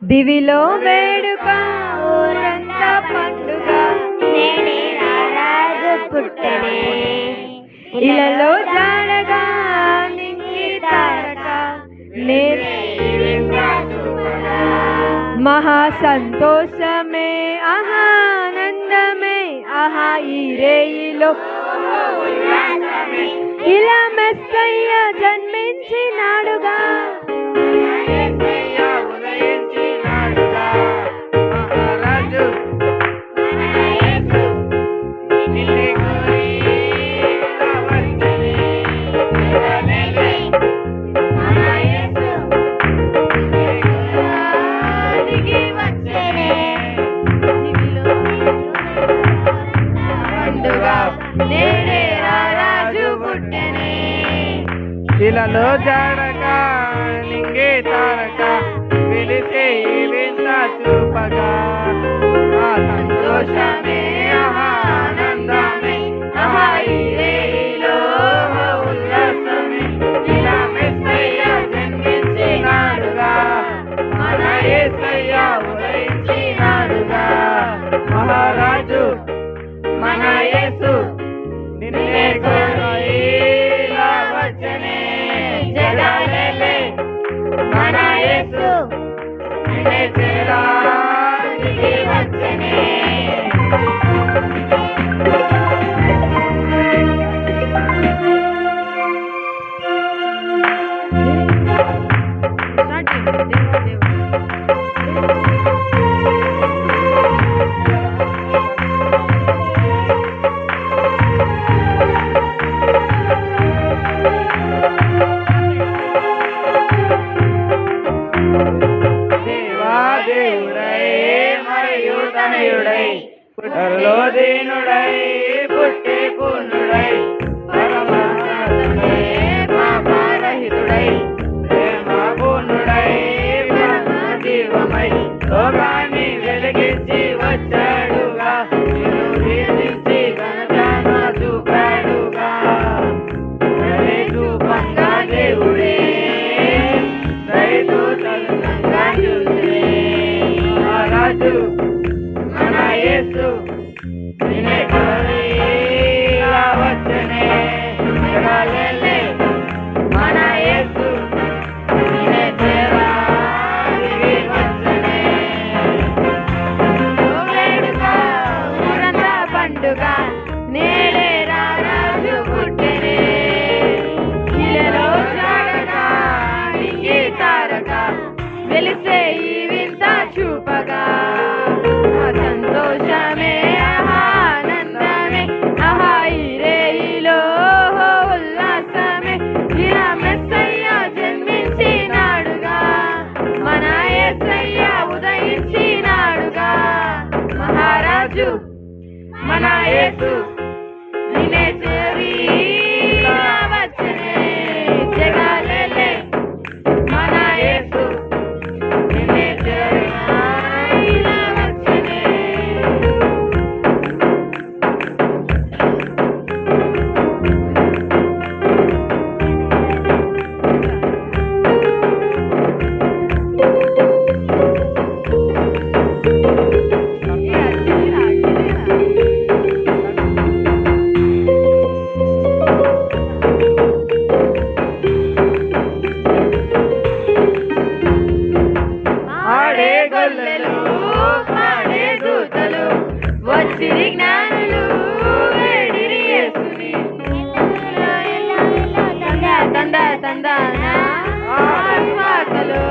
దివిలో వేడుక ఊరంతా పండుగ నేడే రారాజు పుట్టనే ఇలలో జాడగా నింగి తారక మహా సంతోషమే ఆనందమే ఆహా ఈ రేయిలో ఇలా మెస్సయ్య జన్మించినాడుగా నేడే రారాజు పుట్టెనే ఇలలో జాడక నింగే తారక వెలిసే ఈ వింత చూపగా ఆ సంతోషమే ఆనందమే ఆహా ఈ రేయిలో ఉల్లాసమే ఇలా మెస్సయ్య జన్మించినాడుగా మన యేసయ్య ఉదయించినాడుగా మహారాజు మన యేసు నిన్నే కోరి ఇలా వచ్చనే జగాలే మన యేసు నిన్నే చేరా దిగి వచ్చనే పుట్టలో దీనుడై పుట్టి పూర్ణుడై పరమాత్మే పాపరహితుడై ప్రేమ పూర్ణుడై జీవమై లోకాన్ని వెలిగించి వచ్చాడుగా నిన్ను ఘనతన చూపాడుగా చూపంగా దేవుడే రైతు తలుసంగా చూసే రాజు మన యేసు నిన్నే కోరి ఇలా వచ్చనే జగాలే మన యేసు నిన్నే చేరా దిగి వచ్చనే వేడుక ఊరంతా పండుగ నేడే రారాజు పుట్టెనే ఇలలో జాడక నింగి తారక వెలిసే ఈ వింత చూపగా సంతోషమే ఆనందమే ఆహా ఈ రేయిలో ఉల్లాసమే ఇలా మెస్సయ్య జన్మించినాడుగా మన యేసయ్య ఉదయించినాడుగా మహారాజు మన యేసు నిన్నే చేరి వచ్చనే జగాలే మన యేసు నిన్నే చేరి వచ్చిరి జ్ఞానులు వేడిరి యేసుని తందా తందానా ఆత్మకలు